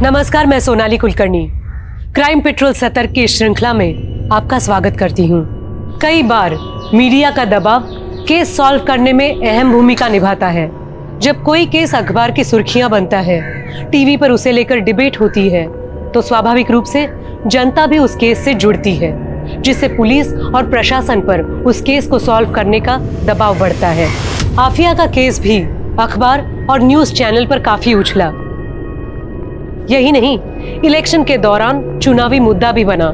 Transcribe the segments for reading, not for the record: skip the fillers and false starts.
नमस्कार, मैं Sonali Kulkarni crime petrol सतर्क की श्रृंखला में आपका स्वागत करती हूँ। कई बार मीडिया का दबाव केस सॉल्व करने में अहम भूमिका निभाता है। जब कोई केस अखबार की सुर्खियां बनता है, टीवी पर उसे लेकर डिबेट होती है, तो स्वाभाविक रूप से जनता भी उस केस से जुड़ती है, जिससे पुलिस और प्रशासन पर उस केस को सॉल्व करने का दबाव बढ़ता है। आफिया का केस भी अखबार और न्यूज चैनल पर काफी उछला। यही नहीं, इलेक्शन के दौरान चुनावी मुद्दा भी बना।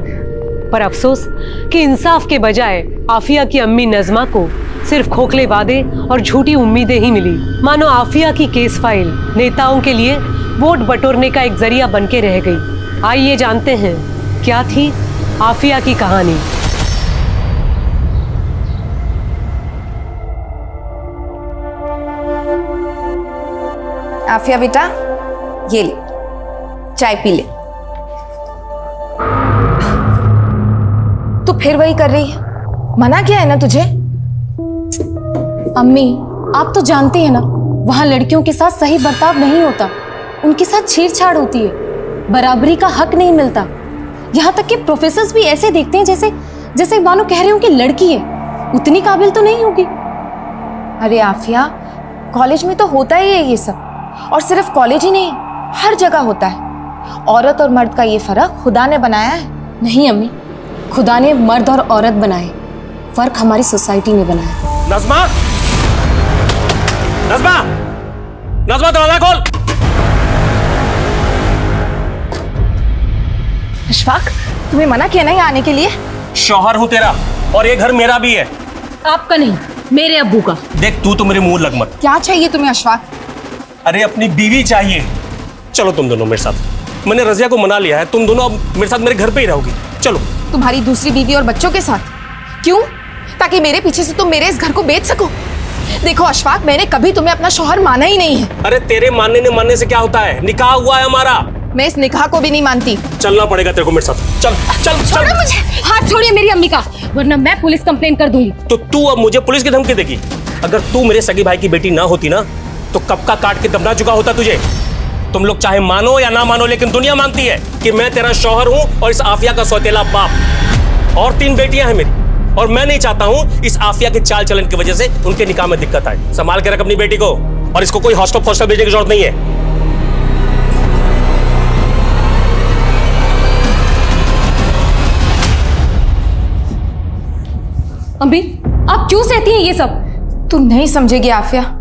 पर अफसोस कि इंसाफ के बजाय आफिया की अम्मी नजमा को सिर्फ खोखले वादे और झूठी उम्मीदें ही मिली। मानो आफिया की केस फाइल नेताओं के लिए वोट बटोरने का एक जरिया बन के रह गई। आइए जानते हैं क्या थी आफिया की कहानी। आफिया बेटा, ये ले, चाय पी ले। तू फिर वही कर रही है? मना किया है ना तुझे? अम्मी, आप तो जानती हैं ना, वहां लड़कियों के साथ सही बर्ताव नहीं होता, उनके साथ छेड़छाड़ होती है, बराबरी का हक नहीं मिलता। यहाँ तक कि प्रोफेसर्स भी ऐसे देखते हैं जैसे मानो कह रहे हो कि लड़की है, उतनी काबिल तो नहीं होगी। अरे आफिया, कॉलेज में तो होता ही है ये सब, और सिर्फ कॉलेज ही नहीं, हर जगह होता है। औरत और मर्द का ये फर्क खुदा ने बनाया है। नहीं अम्मी, खुदा ने मर्द और औरत बनाए, फर्क हमारी सोसाइटी ने बनाया। नज़मा, नज़मा, नज़मा, दरवाजा खोल। अशफाक, तुम्हें मना किया ना यहाँ आने के लिए? शौहर हूँ तेरा, और ये घर मेरा भी है। आपका नहीं, मेरे अब्बू का। देख, तू तो मेरे मुंह लग मत। क्या चाहिए तुम्हें अशफाक? अरे अपनी बीवी चाहिए। चलो तुम दोनों मेरे साथ। मैंने रजिया को मना लिया है, तुम दोनों अब मेरे साथ मेरे घर पे ही रहोगी। चलो। तुम्हारी दूसरी बीवी और बच्चों के साथ? क्यों? ताकि मेरे पीछे से तुम मेरे इस घर को बेच सको? देखो अशफाक, मैंने कभी तुम्हें अपना शौहर माना ही नहीं है। अरे तेरे मानने से क्या होता है? निकाह हुआ है हमारा। मैं इस निकाह को भी नहीं मानती। चलना पड़ेगा तेरे को मेरे साथ। चल चल चल। छोड़ो मुझे। हाथ छोड़िए मेरी अम्मी का, वरना मैं पुलिस कंप्लेन कर दूंगी। तो तू अब मुझे पुलिस की धमकी देगी? अगर तू मेरे सगी भाई की बेटी ना होती ना, तो कब का काट के दबना चुका होता तुझे। तुम लोग चाहे मानो या ना मानो, लेकिन दुनिया मानती है कि मैं तेरा शौहर हूं और इस आफिया का सौतेला बाप। और 3 बेटियां हैं मेरी, और मैं नहीं चाहता हूं इस आफिया के चाल चलन की वजह से उनके निकाह में दिक्कत आए। संभाल के रख अपनी बेटी को, और इसको कोई हॉस्टल भेजने की जरूरत नहीं है। अम्मी, आप क्यों सहती हैं ये सब? तू नहीं समझेगी आफिया,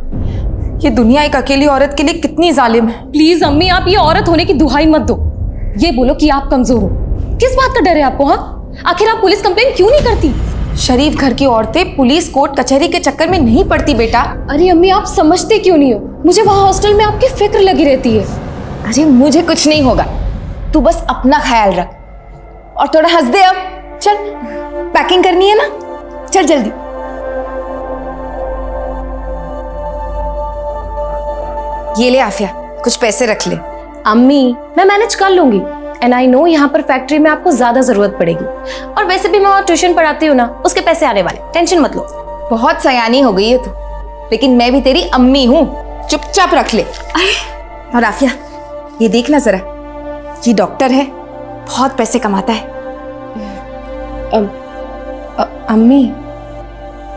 ये दुनिया एक अकेली औरत के लिए कितनी जालिम है। प्लीज अम्मी, आप ये औरत होने की दुहाई मत दो। ये बोलो कि आप कमजोर हो। किस बात का डर है आपको? हाँ, आखिर आप पुलिस कंप्लेन क्यों नहीं करती? शरीफ घर की औरतें पुलिस कोर्ट कचहरी के चक्कर में नहीं पड़ती बेटा। अरे अम्मी, आप समझते क्यों नहीं हो? मुझे वहां हॉस्टल में आपकी फिक्र लगी रहती है। अरे मुझे कुछ नहीं होगा, तू बस अपना ख्याल रख और थोड़ा हंस दे। अब चल, पैकिंग करनी है ना, चल जल्दी। ये ले आफिया, कुछ पैसे रख ले। अम्मी, मैं मैनेज कर लूंगी, एंड आई नो यहाँ पर फैक्ट्री में आपको ज्यादा जरूरत पड़ेगी, और वैसे भी मैं वहाँ ट्यूशन पढ़ाती हूँ ना, उसके पैसे आने वाले, टेंशन मत लो। बहुत सयानी हो गई है तू, लेकिन मैं भी तेरी अम्मी हूँ, चुपचाप रख ले। और आफिया, ये देखना जरा, ये डॉक्टर है, बहुत पैसे कमाता है। अम्मी,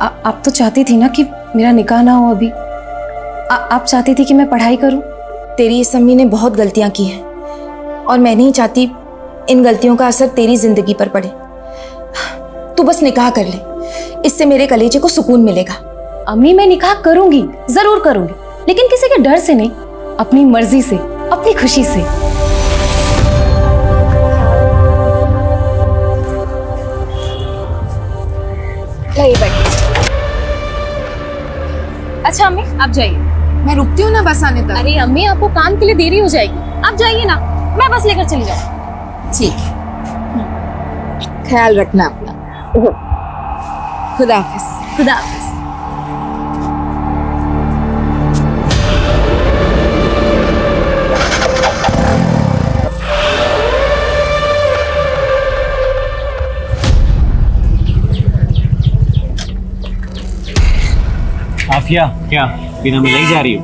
आप तो चाहती थी ना कि मेरा निकाह ना हो अभी। आप चाहती थी कि मैं पढ़ाई करूं। तेरी इस अम्मी ने बहुत गलतियां की हैं, और मैं नहीं चाहती इन गलतियों का असर तेरी जिंदगी पर पड़े। तू बस निकाह कर ले, इससे मेरे कलेजे को सुकून मिलेगा। अम्मी, मैं निकाह करूंगी, जरूर करूंगी, लेकिन किसी के डर से नहीं, अपनी मर्जी से, अपनी खुशी से। अच्छा अम्मी, आप जाइए। मैं रुकती हूँ ना बस आने तक। अरे अम्मी, आपको काम के लिए देरी हो जाएगी, आप जाइए ना, मैं बस लेकर चली जाऊँ। ठीक, ख्याल रखना अपना। खुदा हाफिज। खुदा हाफिज। आफिया, क्या बिना मिलाई जा रही हो?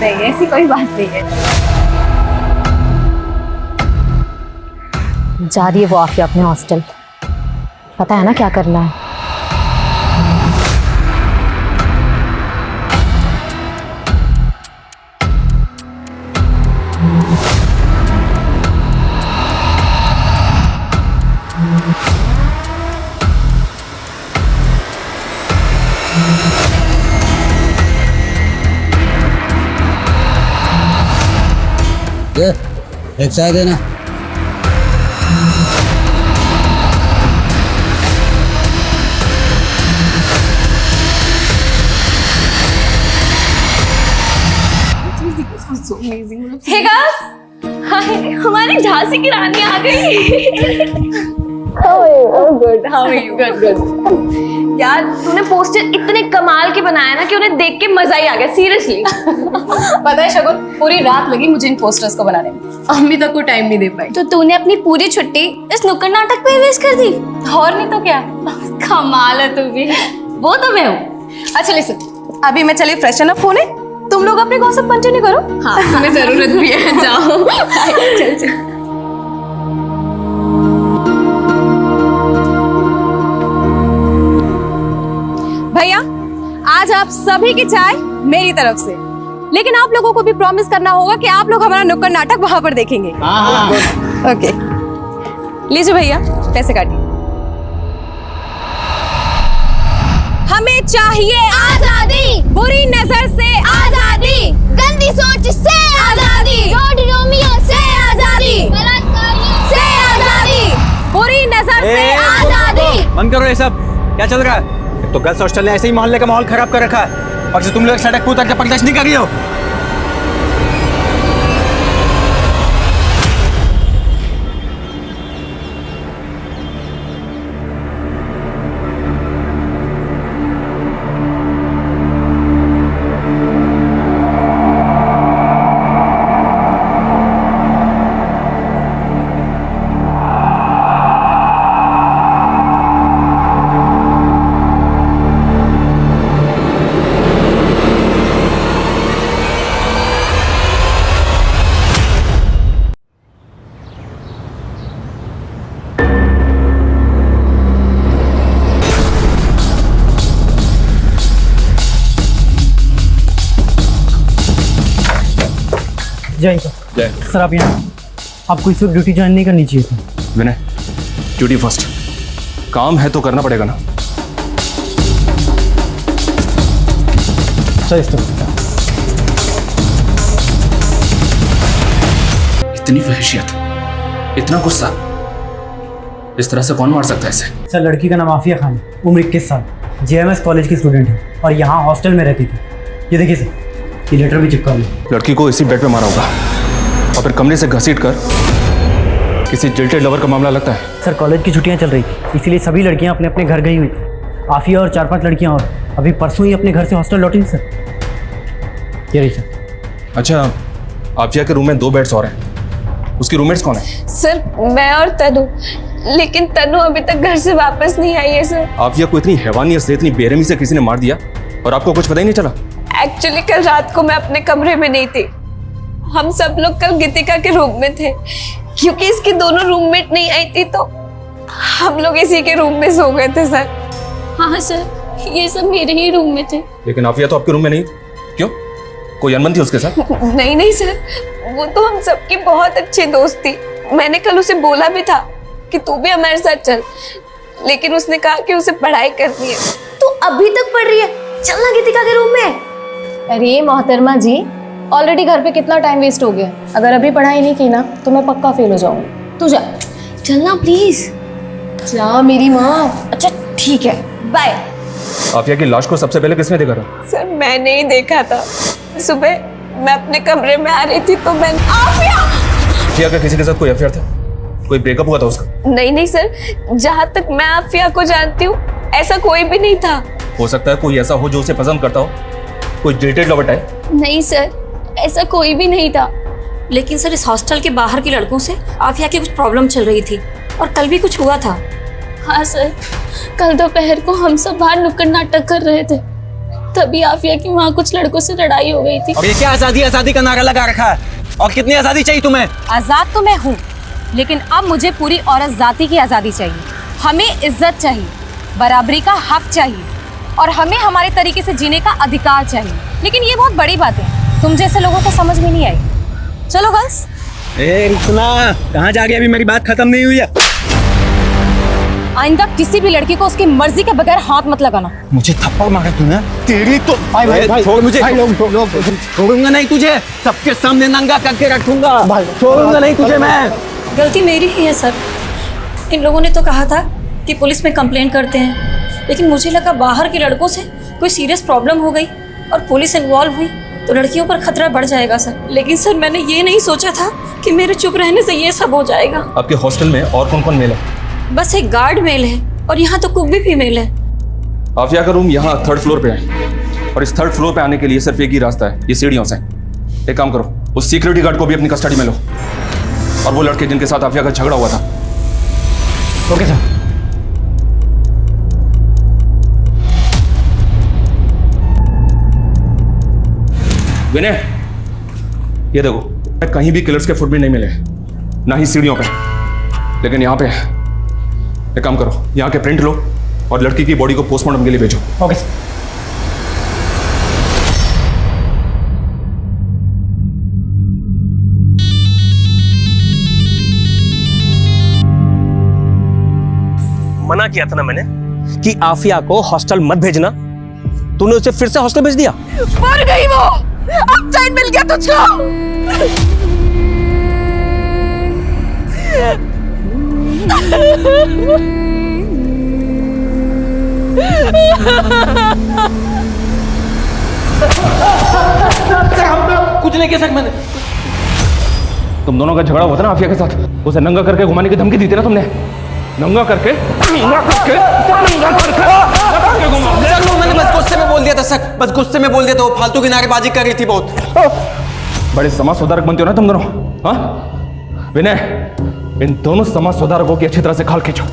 नहीं, ऐसी कोई बात नहीं है। जा रही है वो आफिया अपने हॉस्टल। पता है ना क्या करना है। एक चाय देना। हे गाइस, हाय, हमारी झांसी की रानी आ गई। Good, how are you? Good. यार तूने पोस्टर इतने कमाल के बनाया ना कि उन्हें देख के मजा ही आ गया, सीरियसली। पता है शगुन, पूरी रात लगी मुझे इन पोस्टर्स को बनाने में। अम्मी तक को टाइम नहीं दे पाई। तो तूने अपनी पूरी छुट्टी इस नुक्कड़ नाटक पे वेस्ट कर दी? और नहीं तो क्या। कमाल है तू भी। वो तो मैं हूँ। अच्छा लिसन, अभी मैं चली फ्रेशन अप होने, तुम लोग अपने गॉसिप कंटिन्यू करो। हाँ, तुम्हें जरूरत भी है, जाओ। चल चल। भैया, आज आप सभी की चाय मेरी तरफ से, लेकिन आप लोगों को भी प्रॉमिस करना होगा कि आप लोग हमारा नुक्कड़ नाटक वहां पर देखेंगे। ओके, लीजिए भैया, पैसे काटिए। हमें चाहिए आजादी, बुरी नजर से आजादी, गंदी सोच से आजादी, रोड रोमियो से आजादी, से आजादी, बुरी नजर से आजादी। बंद करो ये सब। क्या चल रहा है? तो गर्ल्स हॉस्टल ने ऐसे ही मोहल्ले का माहौल खराब कर रखा है, और तुम लोग सड़क पर उतर के प्रदर्शन नहीं कर रही हो। जय सर, आप यहाँ आपको इस वक्त ड्यूटी ज्वाइन नहीं करनी चाहिए थी। विनय, ड्यूटी फर्स्ट। काम है तो करना पड़ेगा ना। सर इस तरह इतनी वहशियत, इतना गुस्सा, इस तरह से कौन मार सकता है इसे? सर, लड़की का नाम आफिया खान है, उम्र 21 साल, JMS कॉलेज की स्टूडेंट है और यहाँ हॉस्टल में रहती थी। ये देखिए सर, ये लेटर भी चिपका हुआ। लड़की को इसी बेड पे मारा होगा और फिर कमरे से घसीट कर किसी जिल्टेड लवर का मामला लगता है। सर, कॉलेज की छुट्टियाँ चल रही थी, इसीलिए सभी लड़कियाँ अपने अपने घर गई हुई थी। आफिया और 4-5 लड़कियाँ और अभी परसों ही अपने घर से हॉस्टल लौटी सर। ये रही सर। अच्छा, आफिया के रूम में 2 बेड्स और हैं। उसकी रूममेट्स कौन है? सर, मैं और तनु, लेकिन तनु अभी तक घर से वापस नहीं आई है सर। आफिया को इतनी हैवानियत से, इतनी बेरहमी से किसी ने मार दिया और आपको कुछ पता ही नहीं चला? एक्चुअली कल रात को मैं अपने कमरे में नहीं थी। हम सब लोग कल गीतिका के रूम में थे, क्योंकि इसकी दोनों रूममेट नहीं आई थी तो हम लोग इसी के रूम में सो गए थे सर। हाँ सर, ये सब मेरे ही रूम में थे। लेकिन आफिया तो आपके रूम में नहीं। क्यों? कोई अनबन थी उसके साथ? नहीं नहीं सर, वो तो हम सबकी बहुत अच्छी दोस्त थी। मैंने कल उसे बोला भी था कि तू भी हमारे साथ चल, लेकिन उसने कहा कि उसे पढ़ाई करनी है। तू अभी तक पढ़ रही है? चलना गीतिका के रूम में। अरे मोहतरमा जी, ऑलरेडी घर पे कितना टाइम वेस्ट हो गया। अगर अभी पढ़ाई नहीं की ना तो मैं पक्का फेल हो जाऊंगी। तू जा, चलना प्लीज। जा मेरी माँ। अच्छा ठीक है, बाय। आफिया की लाश को सबसे पहले किसने देखा था? सर, मैंने ही देखा था। सुबह मैं अपने कमरे में आ रही थी तो मैंने आफिया का किसी के साथ कोई अफेयर था? कोई ब्रेकअप हुआ था उसका? नहीं नहीं सर, जहाँ तक मैं आफिया को जानती हूँ ऐसा कोई भी नहीं था। हो सकता है कोई ऐसा हो जो उसे पसंद करता हो, कोई जिल्टेड लवर टाइप। नहीं सर, ऐसा कोई भी नहीं था। लेकिन सर, इस हॉस्टल के बाहर के लड़कों से आफिया की कुछ प्रॉब्लम चल रही थी और कल भी कुछ हुआ था। हाँ सर, कल दोपहर को हम सब बाहर नुक्कड़ नाटक कर रहे थे, तभी आफिया की वहाँ कुछ लड़कों से लड़ाई हो गई थी। और ये क्या आजादी आजादी का नारा लगा रखा है? और कितनी आजादी चाहिए तुम्हें? आजाद तो मैं हूँ, लेकिन अब मुझे पूरी औरत जाति की आज़ादी चाहिए। हमें इज्जत चाहिए, बराबरी का हक चाहिए और हमें हमारे तरीके से जीने का अधिकार चाहिए। लेकिन ये बहुत बड़ी बात है, तुम जैसे लोगों को समझ में नहीं आई। चलो गर्ल्स। सुना, कहाँ जा गई? अभी मेरी बात खत्म नहीं हुई है। आइंदा किसी भी लड़की को उसकी मर्जी के बगैर हाथ मत लगाना। मुझे थप्पड़ मारा तूने, तेरी तो भाई, छोड़ मुझे। लोग छोड़ूंगा नहीं तुझे, सबके सामने नंगा करके रखूंगा। छोड़ूंगा नहीं तुझे मैं। गलती मेरी ही है सर। इन लोगों ने तो कहा था कि पुलिस में कंप्लेंट करते हैं, लेकिन मुझे लगा बाहर के लड़कों से कोई सीरियस प्रॉब्लम हो गई और पुलिस इन्वॉल्व हुई तो लड़कियों पर खतरा बढ़ जाएगा सर। लेकिन सर मैंने ये नहीं सोचा था कि मेरे चुप रहने से ये सब हो जाएगा। आपके हॉस्टल में और कौन कौन मेल है? बस एक गार्ड मेल है और यहाँ तो कुक भी फीमेल है। आफिया का रूम यहाँ 3rd फ्लोर पे है और इस 3rd फ्लोर पे आने के लिए सिर्फ एक ही रास्ता है, ये सीढ़ियों से। एक काम करो, उस सिक्योरिटी गार्ड को भी अपनी कस्टडी में लो और वो लड़के जिनके साथ आफिया का झगड़ा हुआ था। Okay sir. विनय, ये देखो, कहीं भी किलर्स के फुटप्रिंट नहीं मिले, ना ही सीढ़ियों पे, लेकिन यहाँ पे एक काम करो, यहाँ के प्रिंट लो और लड़की की बॉडी को पोस्टमार्टम के लिए भेजो। Okay sir. मना किया था ना मैंने कि आफिया को हॉस्टल मत भेजना, तूने उसे फिर से हॉस्टल भेज दिया। मर गई वो, अब चैन मिल गया तुझको। कुछ नहीं किया सर मैंने। तुम दोनों का झगड़ा हुआ था ना आफिया के साथ, उसे नंगा करके घुमाने की धमकी दी थी ना तुमने। नंगा करके मैंने बस गुस्से में बोल दिया था सर, बस गुस्से में बोल दिया था। वो फालतू की नारेबाजी कर रही थी बहुत। बड़े समाज सुधारक बनते हो ना तुम दोनों, हाँ? विनय, इन दोनों समाज सुधारकों की अच्छी तरह से खाल खींचो,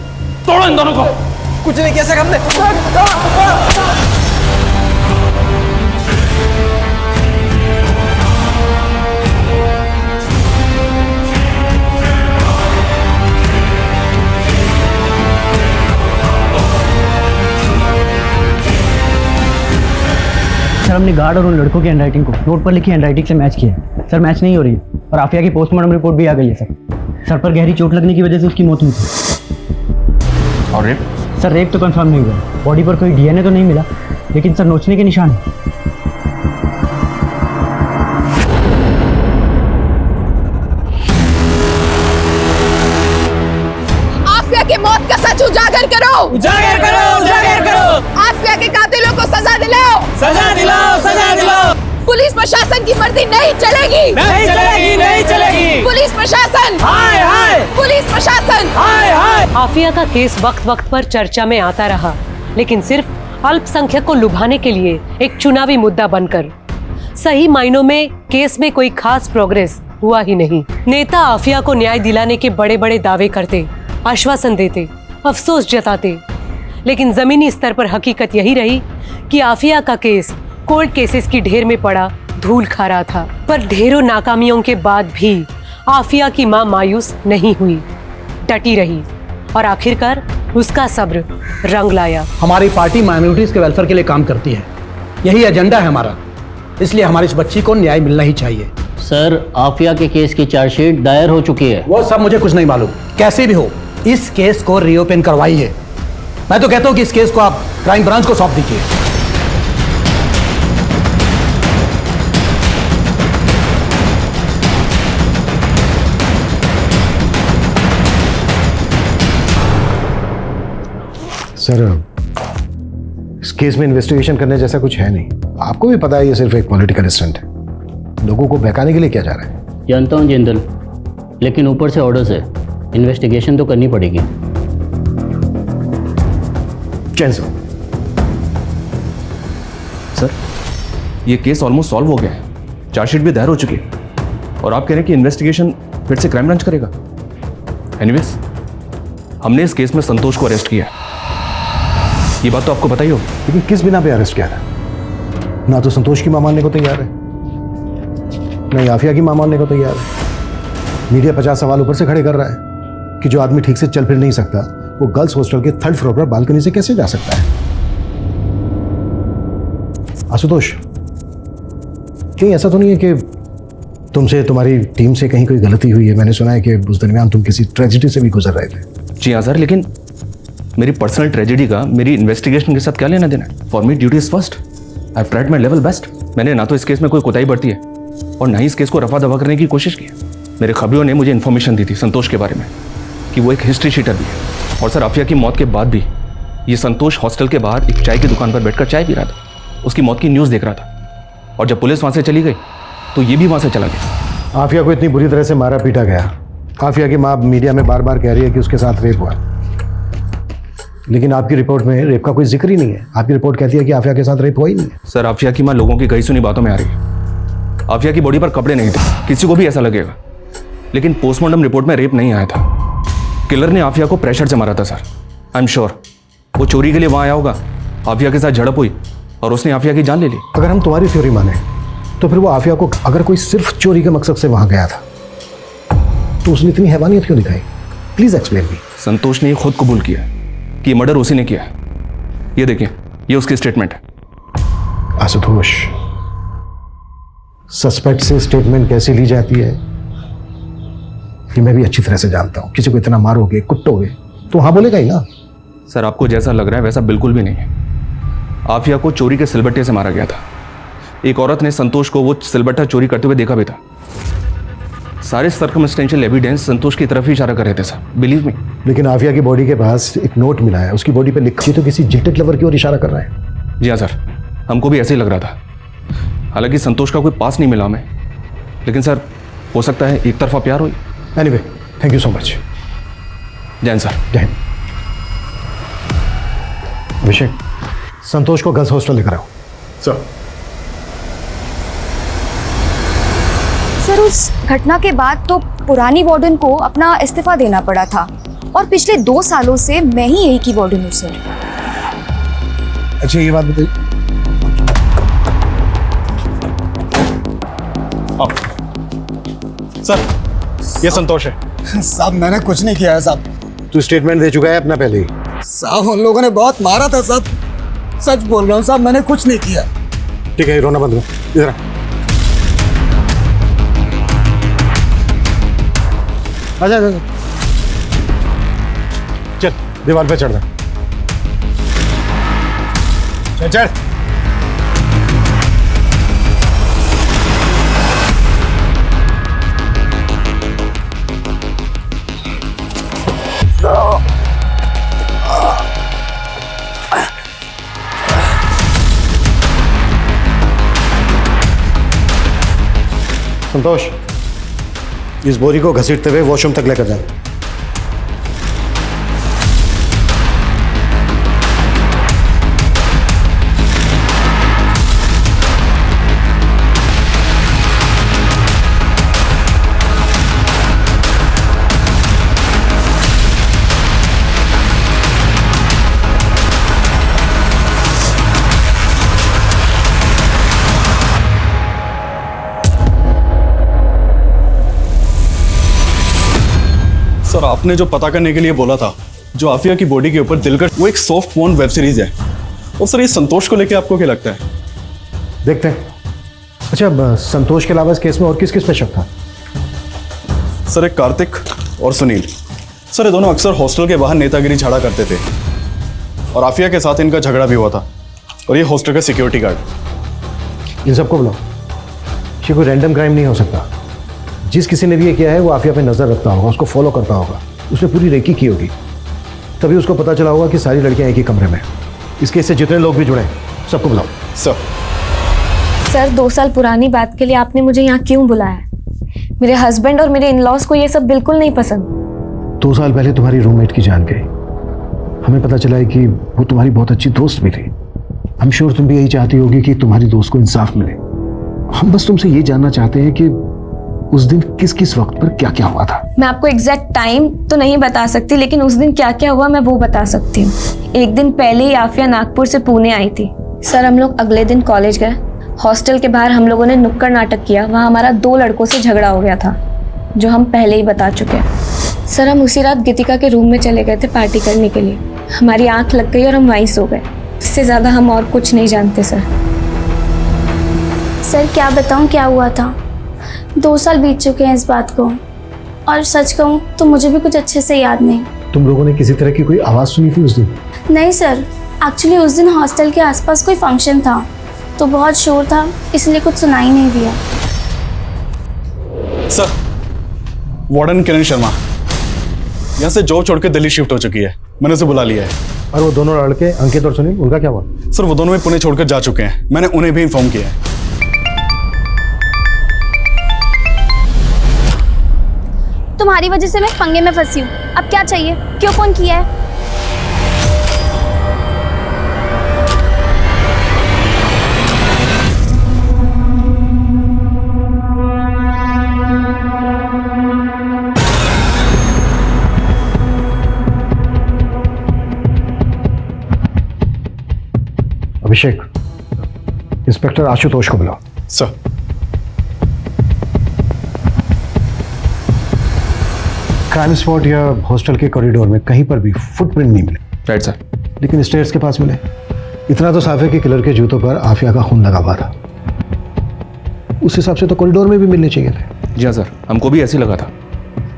तोड़ो इन दोनों को। कुछ नहीं किया सर हमने। सर हमने गार्ड और उन लड़कों की हैंडराइटिंग को नोट पर लिखी हैंडराइटिंग से मैच किया है। सर मैच नहीं हो रही है और आफिया की पोस्टमार्टम रिपोर्ट भी आ गई है सर। सर पर गहरी चोट लगने की वजह से उसकी मौत हुई थी। और रेप? सर रेप तो कंफर्म नहीं हुआ, बॉडी पर कोई डीएनए तो नहीं मिला, लेकिन सर नोचने के निशान है। आफिया की मौत का सच उजागर करो, उजागर करो, उजागर करो। आफिया के कातिलों को सजा दिलाओ, सजा दिलाओ, सजा दिलाओ। पुलिस प्रशासन की मर्जी नहीं चलेगी, नहीं चलेगी, नहीं चलेगी। पुलिस प्रशासन, हाय हाय। पुलिस प्रशासन, हाय हाय। आफिया का केस वक्त वक्त पर चर्चा में आता रहा, लेकिन सिर्फ अल्पसंख्यक को लुभाने के लिए एक चुनावी मुद्दा बनकर। सही मायनों में केस में कोई खास प्रोग्रेस हुआ ही नहीं। नेता आफिया को न्याय दिलाने के बड़े बड़े दावे करते, आश्वासन देते, अफसोस जताते, लेकिन जमीनी स्तर पर हकीकत यही रही कि आफिया का केस कोर्ट केसेस की ढेर में पड़ा धूल खा रहा था। पर ढेरों नाकामियों के बाद भी आफिया की मां मायूस नहीं हुई, डटी रही और आखिरकार उसका सब्र रंग लाया। हमारी पार्टी माइनॉरिटीज के वेलफेयर के लिए काम करती है, यही एजेंडा है हमारा, इसलिए हमारी इस बच्ची को न्याय मिलना ही चाहिए। सर आफिया के केस की चार्जशीट दायर हो चुकी है। वो सब मुझे कुछ नहीं मालूम, कैसे भी हो इस केस को रीओपन करवाइए। मैं तो कहता हूं कि इस केस को आप क्राइम ब्रांच को सौंप दीजिए। सर इस केस में इन्वेस्टिगेशन करने जैसा कुछ है नहीं। आपको भी पता है ये सिर्फ एक पॉलिटिकल स्टंट है, लोगों को बहकाने के लिए किया जा रहा है। जानता हूँ जिंदल, लेकिन ऊपर से ऑर्डर्स है, इन्वेस्टिगेशन तो करनी पड़ेगी। सर ये केस ऑलमोस्ट सॉल्व हो गया है, चार्जशीट भी दायर हो चुकी है और आप कह रहे हैं कि इन्वेस्टिगेशन फिर से क्राइम ब्रांच करेगा। एनीवेज हमने इस केस में संतोष को अरेस्ट किया, ये बात तो आपको पता ही हो। लेकिन किस बिना पे अरेस्ट किया था? ना तो संतोष की मां मानने को तैयार है, नहीं आफिया की मां मानने को तैयार है। मीडिया 50 सवाल ऊपर से खड़े कर रहा है कि जो आदमी ठीक से चल फिर नहीं सकता वो गर्ल्स हॉस्टल के 3rd फ्लोर पर बालकनी से कैसे जा सकता है। आशुतोष, कहीं ऐसा तो नहीं है कि तुमसे तुम्हारी टीम से कहीं कोई गलती हुई है? मैंने सुना है कि उस दरमियान तुम किसी ट्रेजेडी से भी गुजर रहे थे। जी हाँ सर, लेकिन मेरी पर्सनल ट्रेजेडी का मेरी इन्वेस्टिगेशन के साथ क्या लेना देना है? For me duty is first. I have tried my level best. मैंने ना तो इस केस में कोई कोताही बरती है और ना ही इस केस को रफा दफा करने की कोशिश की है। मेरे खबरों ने मुझे इन्फॉर्मेशन दी थी संतोष के बारे में कि वो एक हिस्ट्री शीटर भी है, और सर आफिया की मौत के बाद भी ये संतोष हॉस्टल के बाहर एक चाय की दुकान पर बैठकर चाय पी रहा था, उसकी मौत की न्यूज़ देख रहा था, और जब पुलिस वहाँ से चली गई तो ये भी वहाँ से चला गया। आफिया को इतनी बुरी तरह से मारा पीटा गया। आफिया की माँ मीडिया में बार बार कह रही है कि उसके साथ रेप हुआ, लेकिन आपकी रिपोर्ट में रेप का कोई जिक्र ही नहीं है। आपकी रिपोर्ट कहती है कि आफिया के साथ रेप हुआ ही नहीं है। सर आफिया की माँ लोगों की कही सुनी बातों में आ रही है। आफिया की बॉडी पर कपड़े नहीं थे, किसी को भी ऐसा लगेगा, लेकिन पोस्टमार्टम रिपोर्ट में रेप नहीं आया था। किलर ने आफिया को प्रेशर से मारा था सर। आई एम श्योर वो चोरी के लिए वहाँ आया होगा, आफिया के साथ झड़प हुई और उसने आफिया की जान ले ली। अगर हम तुम्हारी थ्योरी माने तो फिर वो आफिया को अगर कोई सिर्फ चोरी के मकसद से वहाँ गया था तो उसने इतनी हैवानियत क्यों दिखाई? Please explain me. संतोष ने खुद कबूल किया कि मर्डर उसी ने किया। ये देखिए, ये उसकी स्टेटमेंट है। आशुतोष, सस्पेक्ट से स्टेटमेंट कैसे ली जाती है कि मैं भी अच्छी तरह से जानता हूं। किसी को इतना मारोगे, कुटोगे तो हाँ बोलेगा ही ना। सर आपको जैसा लग रहा है वैसा बिल्कुल भी नहीं है। आफिया को चोरी के सिलबट्टे से मारा गया था। एक औरत ने संतोष को वो सिलबट्टा चोरी करते हुए देखा भी था। सारे सर्कमस्टेंशियल एविडेंस संतोष की तरफ ही इशारा कर रहे थे सर, बिलीव मी। लेकिन आफिया की बॉडी के पास एक नोट मिला है, उसकी बॉडी पे लिखा तो किसी जिल्टेड लवर की ओर इशारा कर रहा है। जी हाँ सर, हमको भी ऐसे ही लग रहा था। हालांकि संतोष का कोई पास नहीं मिला हमें, लेकिन सर हो सकता है एक तरफा प्यार हो। Anyway, thank you so much. Jain sir. जय हिंद। अभिषेक, संतोष को गर्ल्स हॉस्टल लेकर आओ। सर। सर उस घटना के बाद तो पुरानी वार्डन को अपना इस्तीफा देना पड़ा था, और पिछले 2 सालों से मैं ही यही की वार्डन हूँ सर। अच्छा ये बात बताइए। सर ये संतोष है। साहब मैंने कुछ नहीं किया है साहब। तू स्टेटमेंट दे चुका है अपना पहले ही। साहब उन लोगों ने बहुत मारा था साहब, सच बोल रहा हूँ साहब, मैंने कुछ नहीं किया। ठीक है, रोना बंद करो। इधर आजा आजा। चल दीवार पे चढ़ जा। चल चल। संतोष, इस बोरी को घसीटते हुए वॉशरूम तक लेकर जाओ। सर आपने जो पता करने के लिए बोला था, जो आफिया की बॉडी के ऊपर दिलकश, वो एक सॉफ्ट पोर्न वेब सीरीज है। और सर ये संतोष को लेके आपको क्या लगता है? देखते हैं। अच्छा, संतोष के अलावा इस केस में और किस किस पे शक था? सर एक कार्तिक और सुनील। सर ये दोनों अक्सर हॉस्टल के बाहर नेतागिरी झाड़ा करते थे, और आफिया के साथ इनका झगड़ा भी हुआ था, और ये हॉस्टल का सिक्योरिटी गार्ड। इन सबको बुलाओ। ये कोई रैंडम क्राइम नहीं हो सकता। जिस किसी ने भी ये किया है वो आफिया पे नजर रखता होगा, उसको फॉलो करता होगा, उसने पूरी रेकी की होगी, तभी उसको पता चला होगा कि सारी लड़कियां एक ही कमरे में। इस केस से जितने लोग भी जुड़े सबको बुलाओ। सर 2 साल पुरानी बात के लिए आपने मुझे यहाँ क्यों बुलाया? मेरे हस्बैंड और मेरे इन-लॉज को ये सब बिल्कुल नहीं पसंद। 2 साल पहले तुम्हारी रूममेट की जान गई। हमें पता चला है कि वो तुम्हारी बहुत अच्छी दोस्त भी थी। आई एम श्योर तुम भी यही चाहती होगी कि तुम्हारी दोस्त को इंसाफ मिले। हम बस तुमसे ये जानना चाहते हैं कि उस दिन किस किस वक्त पर क्या क्या हुआ था। मैं आपको एग्जैक्ट टाइम तो नहीं बता सकती, लेकिन उस दिन क्या क्या हुआ मैं वो बता सकती हूँ। एक दिन पहले ही आफिया नागपुर से पुणे आई थी। सर हम लोग अगले दिन कॉलेज गए। हॉस्टल के बाहर हम लोगों ने नुक्कड़ नाटक किया। वहाँ हमारा 2 लड़कों से झगड़ा हो गया था। जो हम पहले ही बता चुके हैं। सर हम उसी रात गीतिका के रूम में चले गए थे पार्टी करने के लिए। हमारी आंख लग गई और हम वहीं सो गए। इससे ज़्यादा हम और कुछ नहीं जानते सर। सर क्या बताऊं क्या हुआ था। 2 साल बीत चुके हैं इस बात को, और सच कहूं तो मुझे भी कुछ अच्छे से याद नहीं। तुम लोगों ने किसी तरह की कोई आवाज़ सुनी थी उस दिन? नहीं सर, एक्चुअली उस दिन हॉस्टल के आसपास कोई फंक्शन था तो बहुत शोर था, इसलिए कुछ सुनाई नहीं दिया। सर, वार्डन किरण शर्मा यहाँ से जॉब छोड़ के दिल्ली शिफ्ट हो चुकी है। मैंने उसे बुला लिया है। और वो दोनों लड़के अंकित और सुनील, उनका क्या हुआ? सर वो दोनों भी पुणे छोड़कर जा चुके हैं। मैंने उन्हें भी इन्फॉर्म किया है। तुम्हारी वजह से मैं पंगे में फंसी हूँ। अब क्या चाहिए? क्यों फोन किया है? अभिषेक, इंस्पेक्टर आशुतोष को बुलाओ। सर। क्राइम स्पॉट या हॉस्टल के कॉरिडोर में कहीं पर भी फुटप्रिंट नहीं मिले। Right sir. लेकिन स्टेयर्स के पास मिले। इतना तो साफ है कि किलर के जूतों पर आफिया का खून लगा हुआ था। उस हिसाब से तो कॉरिडोर में भी मिलने चाहिए थे। जी हाँ सर, हमको भी ऐसे लगा था।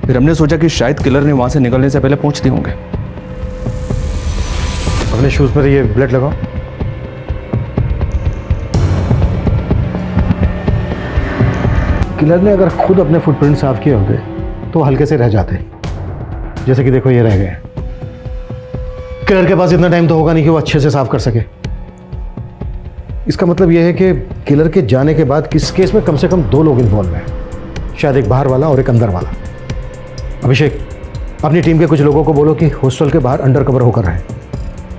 फिर हमने सोचा कि शायद किलर ने वहां से निकलने से पहले पहुंचते होंगे। अपने शूज पर ये ब्लड लगाओ। किलर ने अगर खुद अपने फुटप्रिंट साफ किए होते तो हल्के से रह जाते। जैसे कि देखो ये रह गए। किलर के पास इतना टाइम तो होगा नहीं कि वो अच्छे से साफ कर सके। इसका मतलब यह है कि किलर के जाने के बाद किस केस में कम से कम 2 लोग इन्वॉल्व हैं, शायद एक बाहर वाला और एक अंदर वाला। अभिषेक, अपनी टीम के कुछ लोगों को बोलो कि हॉस्टल के बाहर अंडर कवर होकर रहें।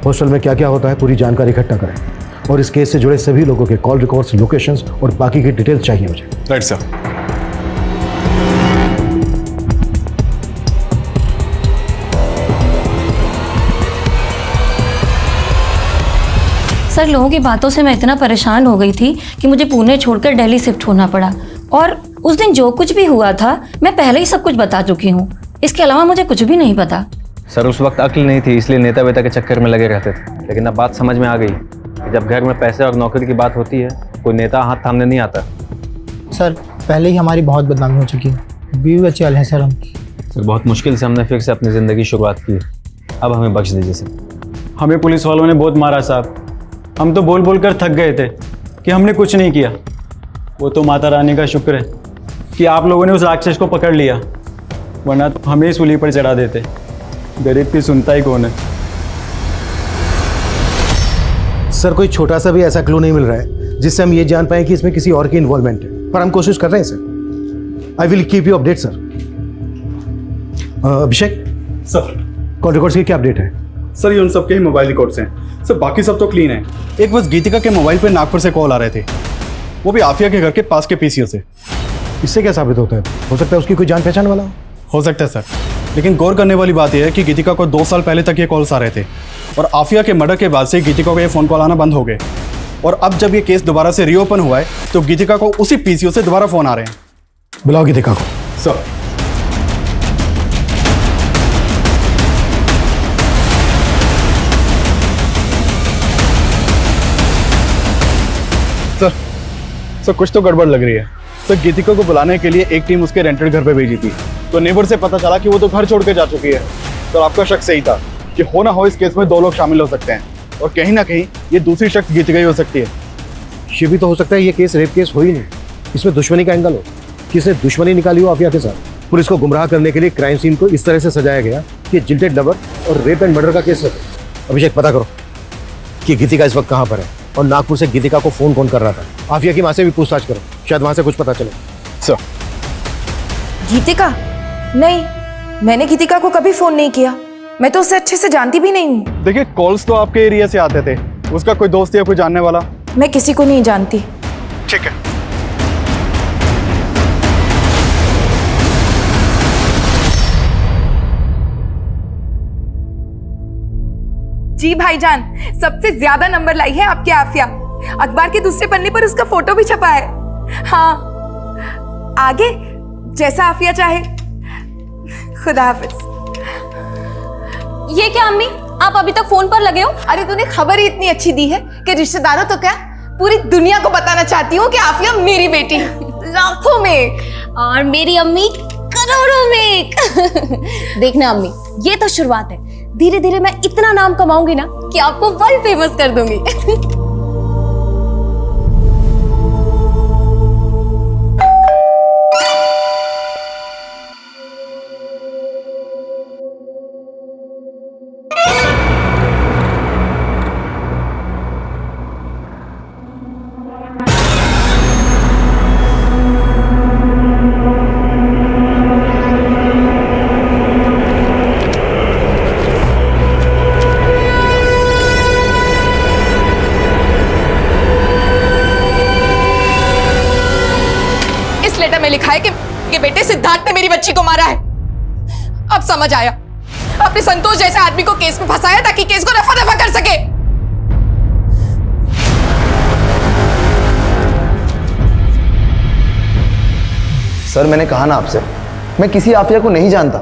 हॉस्टल में क्या क्या होता है पूरी जानकारी इकट्ठा करें, और इस केस से जुड़े सभी लोगों के कॉल रिकॉर्ड्स, लोकेशंस और बाकी की डिटेल्स चाहिए मुझे। Right sir. सर लोगों की बातों से मैं इतना परेशान हो गई थी कि मुझे पुणे छोड़कर दिल्ली शिफ्ट होना पड़ा। और उस दिन जो कुछ भी हुआ था मैं पहले ही सब कुछ बता चुकी हूँ। इसके अलावा मुझे कुछ भी नहीं पता। सर उस वक्त अक्ल नहीं थी, इसलिए नेता वेता के चक्कर में लगे रहते थे। लेकिन अब बात समझ में आ गई कि जब घर में पैसे और नौकरी की बात होती है कोई नेता हाथ थामने नहीं आता। सर पहले ही हमारी बहुत बदनामी हो चुकी है, बीवी बच्चे वाले हैं सर हम। सर बहुत मुश्किल से हमने फिर से अपनी ज़िंदगी की शुरुआत की। अब हमें बख्श दीजिए सर। हमें पुलिस वालों ने बहुत मारा साहब। हम तो बोल बोल कर थक गए थे कि हमने कुछ नहीं किया। वो तो माता रानी का शुक्र है कि आप लोगों ने उस राक्षस को पकड़ लिया, वरना तो हमें सूली पर चढ़ा देते। गरीब की सुनता ही कौन है। सर कोई छोटा सा भी ऐसा क्लू नहीं मिल रहा है जिससे हम ये जान पाए कि इसमें किसी और की इन्वॉल्वमेंट है, पर हम कोशिश कर रहे हैं sir. I will keep you update sir. Abhishek sir, call records की क्या अपडेट है? सर ये उन सबके ही मोबाइल रिकॉर्ड्स हैं सर, बाकी सब तो क्लीन है। एक बस गीतिका के मोबाइल पे नागपुर से कॉल आ रहे थे, वो भी आफिया के घर के पास के पीसीओ से। इससे क्या साबित होता है? हो सकता है उसकी कोई जान पहचान वाला हो सकता है सर, लेकिन गौर करने वाली बात यह है कि गीतिका को 2 साल पहले तक ये कॉल्स आ रहे थे, और आफिया के मर्डर के बाद से गीतिका को ये फ़ोन कॉल आना बंद हो गए। और अब जब ये केस दोबारा से रीओपन हुआ है तो गीतिका को उसी पीसीओ से दोबारा फ़ोन आ रहे हैं। बुलाओ गीतिका को। सर। सर कुछ तो गड़बड़ लग रही है। सर गीतिका को बुलाने के लिए एक टीम उसके रेंटेड घर पे भेजी थी, तो नेबर से पता चला कि वो तो घर छोड़ के जा चुकी है। तो आपका शक सही था कि हो ना हो इस केस में 2 लोग शामिल हो सकते हैं, और कहीं ना कहीं ये दूसरी शख्स गीतिका ही हो सकती है। ये भी तो हो सकता है ये केस रेप केस हो ही नहीं, इसमें दुश्मनी का एंगल हो, किसने दुश्मनी निकाली हो आफिया के साथ। पुलिस को गुमराह करने के लिए क्राइम सीन को इस तरह से सजाया गया कि जिल्टेड लवर और रेप एंड मर्डर का केस लगे। अभिषेक पता करो कि गीतिका इस वक्त कहाँ पर है, और नागपुर से गीतिका को फोन कौन कर रहा था। आफिया की माँ से भी पूछताछ करो, शायद वहां से कुछ पता चले। सर। गीतिका? नहीं, मैंने गीतिका को कभी फोन नहीं किया। मैं तो उसे अच्छे से जानती भी नहीं हूँ। देखिए कॉल्स तो आपके एरिया से आते थे, उसका कोई दोस्त या कोई जानने वाला? मैं किसी को नहीं जानती। ठीक है। जी भाईजान, सबसे ज्यादा नंबर लाई है आपकी आफिया। अखबार के दूसरे पन्ने पर उसका फोटो भी छपा है। हाँ, आगे जैसा आफिया चाहे। खुदा हाफिज। ये क्या अम्मी, आप अभी तक फोन पर लगे हो? अरे तूने खबर ही इतनी अच्छी दी है कि रिश्तेदारों तो क्या पूरी दुनिया को बताना चाहती हूँ कि आफिया मेरी बेटी लाखों में और मेरी अम्मी करोड़ों में। देखना अम्मी, ये तो शुरुआत है। धीरे धीरे मैं इतना नाम कमाऊंगी ना कि आपको वर्ल्ड फेमस कर दूंगी। लेटर में लिखा है कि बेटे सिद्धार्थ ने मेरी बच्ची को मारा है। अब समझ आया, अपने संतोष जैसे आदमी को केस में फंसाया ताकि केस को रफा दफा कर सके। सर मैंने कहा ना आपसे, मैं किसी आफिया को नहीं जानता,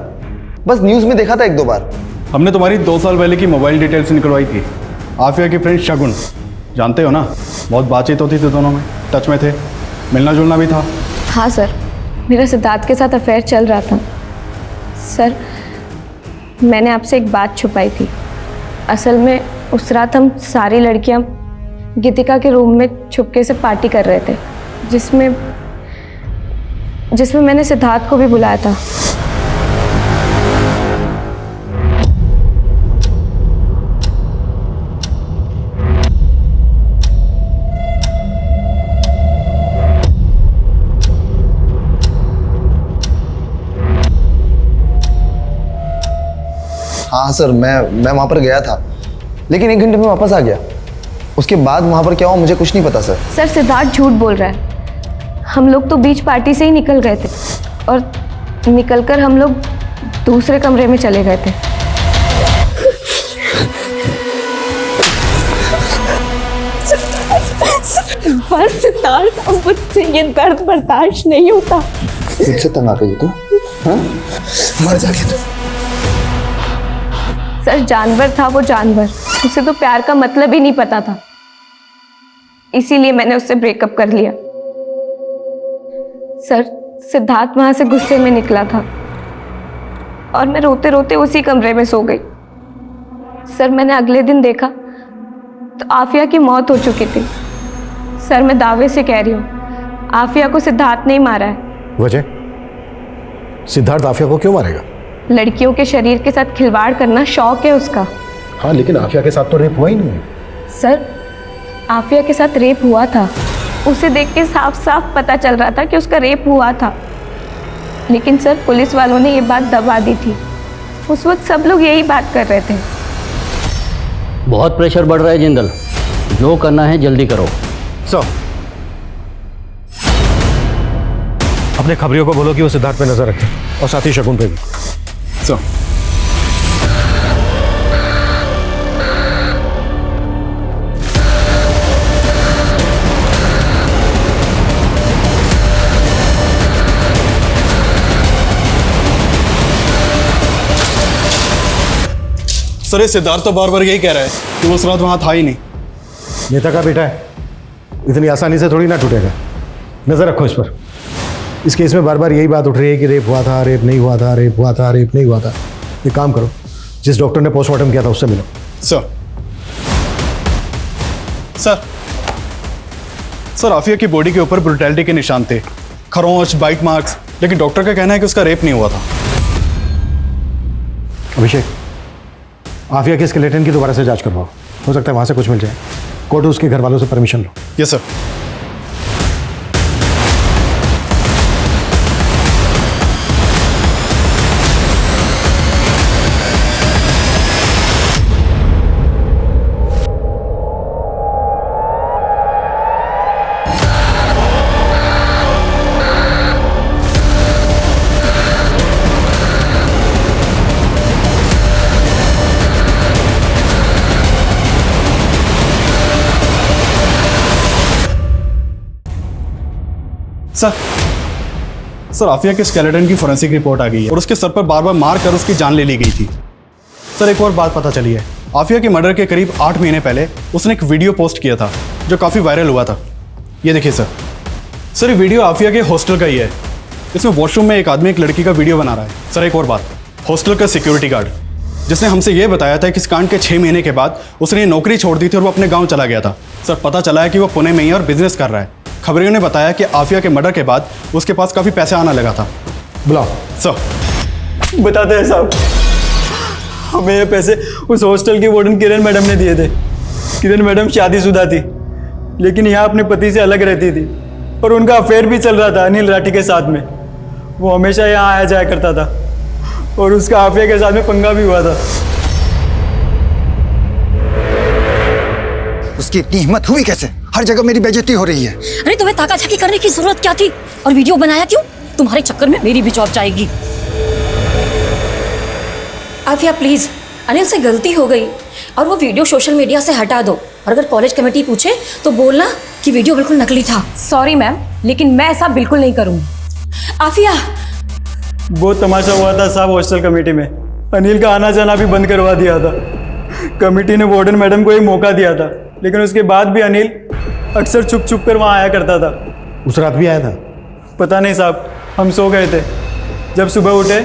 बस न्यूज में देखा था एक दो बार। हमने तुम्हारी 2 साल पहले की मोबाइल डिटेल्स निकलवाई थी। आफिया की फ्रेंड शगुन, जानते हो ना, बहुत बातचीत होती थी, दोनों में टच में थे, मिलना जुलना भी था। हाँ सर, मेरा सिद्धार्थ के साथ अफेयर चल रहा था। सर मैंने आपसे एक बात छुपाई थी। असल में उस रात हम सारी लड़कियां गीतिका के रूम में छुपके से पार्टी कर रहे थे, जिसमें मैंने सिद्धार्थ को भी बुलाया था। हाँ सर, मैं वहाँ पर गया था, लेकिन 1 घंटे में वापस आ गया। उसके बाद वहाँ पर क्या हुआ मुझे कुछ नहीं पता सर। सर सिद्धार्थ झूठ बोल रहा है। हम लोग तो बीच पार्टी से ही निकल गए थे और निकलकर हम लोग दूसरे कमरे में चले गए थे। बस सिद्धार्थ, अब मुझसे ये दर्द बर्दाश्त नहीं होता। मुझसे तंग आ गई तू, हाँ? मर जाके तू। सर जानवर था वो, जानवर। उसे तो प्यार का मतलब ही नहीं पता था, इसीलिए मैंने उससे ब्रेकअप कर लिया। सर सिद्धार्थ वहां से गुस्से में निकला था और मैं रोते रोते उसी कमरे में सो गई। सर मैंने अगले दिन देखा तो आफिया की मौत हो चुकी थी। सर मैं दावे से कह रही हूँ, आफिया को सिद्धार्थ नहीं मारा है। वजह? सिद्धार्थ आफिया को क्यों मारेगा? लड़कियों के शरीर के साथ खिलवाड़ करना शौक है उसका। हाँ, लेकिन आफिया के साथ तो रेप हुआ ही नहीं। सर आफिया के साथ रेप हुआ था, उसे देख के साफ साफ पता चल रहा था कि उसका रेप हुआ था। लेकिन सर पुलिस वालों ने ये बात दबा दी थी। उस वक्त सब लोग यही बात कर रहे थे। बहुत प्रेशर बढ़ रहा है जिंदल, जो करना है जल्दी करो। अपने खबरियों को बोलो कि वो सिद्धार्थ पे नजर रखें और साथ ही शगुन पे भी। सर ये सिद्धार्थ तो बार बार यही कह रहा है कि वो उस रात वहां था ही नहीं। नेता का बेटा है, इतनी आसानी से थोड़ी ना टूटेगा। नजर रखो इस पर। इस केस में बार बार यही बात उठ रही है कि रेप हुआ था, रेप नहीं हुआ था, रेप हुआ था, रेप नहीं हुआ था। एक काम करो, जिस डॉक्टर ने पोस्टमार्टम किया था उससे मिलो। सर आफिया की बॉडी के ऊपर ब्रुटैलिटी के निशान थे, खरोंच, बाइट मार्क्स, लेकिन डॉक्टर का कहना है कि उसका रेप नहीं हुआ था। अभिषेक, आफिया के स्केलेटन की दोबारा से जांच करवाओ, हो सकता है वहां से कुछ मिल जाए। कोर्ट उसके घर वालों से परमिशन लो। Yes sir. सर आफिया के स्केलेटन की फोरेंसिक रिपोर्ट आ गई है और उसके सर पर बार बार मार कर उसकी जान ले ली गई थी। सर एक और बात पता चली है, आफिया के मर्डर के करीब 8 महीने पहले उसने एक वीडियो पोस्ट किया था जो काफ़ी वायरल हुआ था। ये देखिए सर ये वीडियो आफिया के हॉस्टल का ही है। इसमें वॉशरूम में एक आदमी एक लड़की का वीडियो बना रहा है। सर एक और बात, हॉस्टल का सिक्योरिटी गार्ड जिसने हमसे ये बताया था कि इस कांड के 6 महीने के बाद उसने नौकरी छोड़ दी थी और वो अपने गांव चला गया था। सर पता चला है कि वो पुणे में ही और बिजनेस कर रहा है। खबरियों ने बताया कि आफिया के मर्डर के बाद उसके पास काफ़ी पैसे आना लगा था। बुलाओ। सर बताते हैं साहब, हमें ये पैसे उस हॉस्टल की वार्डन किरण मैडम ने दिए थे। किरण मैडम शादीशुदा थी लेकिन यहाँ अपने पति से अलग रहती थी और उनका अफेयर भी चल रहा था अनिल राठी के साथ में। वो हमेशा यहाँ आया जाया करता था और उसका आफिया के साथ में पंगा भी हुआ था। उसकी इतनी हिम्मत हुई कैसे? हर जगह मेरी बेइज्जती हो रही है। अरे तुम्हें ताका-झाकी करने की जरूरत क्या थी? और वीडियो बनाया क्यों? तुम्हारे चक्कर में मेरी भी जॉब जाएगी। आफिया प्लीज, अनिल से गलती हो गई और वो वीडियो सोशल मीडिया से हटा दो। और अगर कॉलेज कमेटी पूछे तो बोलना कि वीडियो बिल्कुल नकली था। सॉरी मैम, लेकिन मैं ऐसा बिल्कुल नहीं करूँगी। आफिया, बहुत तमाशा हुआ था साहब हॉस्टल कमेटी में। अनिल का आना जाना भी बंद करवा दिया था। कमेटी ने वार्डन मैडम को एक मौका दिया था लेकिन उसके बाद भी अनिल अक्सर छुप छुप कर वहाँ आया करता था। उस रात भी आया था? पता नहीं साहब, हम सो गए थे। जब सुबह उठे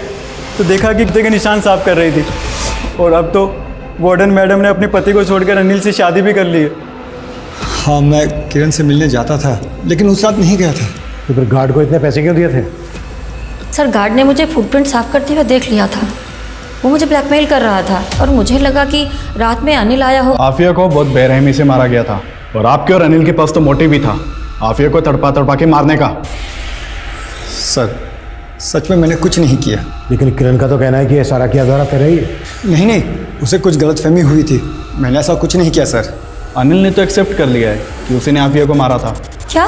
तो देखा कि कुत्ते के निशान साफ कर रही थी। और अब तो वार्डन मैडम ने अपने पति को छोड़कर अनिल से शादी भी कर ली है। हाँ, मैं किरण से मिलने जाता था लेकिन उस रात नहीं गया था। तो फिर गार्ड को इतने पैसे क्यों दिए थे? सर गार्ड ने मुझे फुटप्रिंट साफ करते हुए देख लिया था। वो मुझे ब्लैकमेल कर रहा था और मुझे लगा कि रात में अनिल आया हो। आफिया को बहुत बेरहमी से मारा गया था और आपके और अनिल के पास तो मोटिव भी था आफिया को तड़पा तड़पा के मारने का। सर सच में मैंने कुछ नहीं किया। लेकिन किरण का तो कहना है कि ये सारा किया द्वारा तेरा ही है। नहीं, उसे कुछ गलतफहमी हुई थी। मैंने ऐसा कुछ नहीं किया सर। अनिल ने तो एक्सेप्ट कर लिया है कि उसने आफिया को मारा था। क्या?